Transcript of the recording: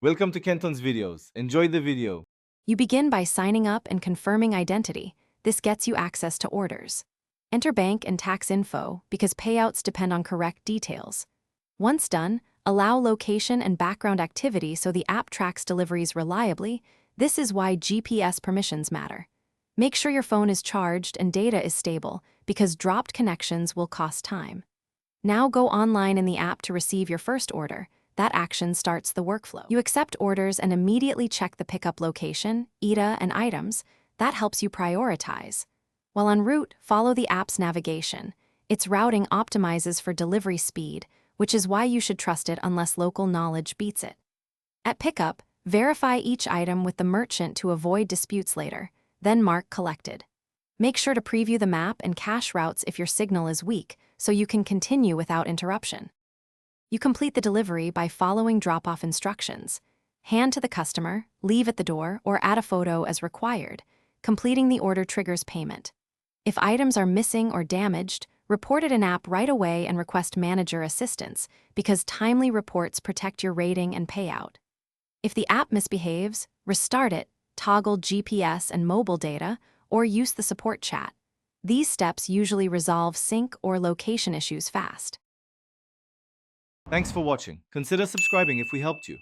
Welcome to Kenton's videos. Enjoy the video. You begin by signing up and confirming identity. This gets you access to orders. Enter bank and tax info because payouts depend on correct details. Once done, allow location and background activity so the app tracks deliveries reliably. This is why GPS permissions matter. Make sure your phone is charged and data is stable because dropped connections will cost time. Now go online in the app to receive your first order. That action starts the workflow. You accept orders and immediately check the pickup location, ETA, and items. That helps you prioritize. While en route, follow the app's navigation. Its routing optimizes for delivery speed, which is why you should trust it unless local knowledge beats it. At pickup, verify each item with the merchant to avoid disputes later, then mark collected. Make sure to preview the map and cache routes if your signal is weak, so you can continue without interruption. You complete the delivery by following drop-off instructions. Hand to the customer, leave at the door, or add a photo as required. Completing the order triggers payment. If items are missing or damaged, report it in app right away and request manager assistance, because timely reports protect your rating and payout. If the app misbehaves, restart it, toggle GPS and mobile data, or use the support chat. These steps usually resolve sync or location issues fast. Thanks for watching. Consider subscribing if we helped you.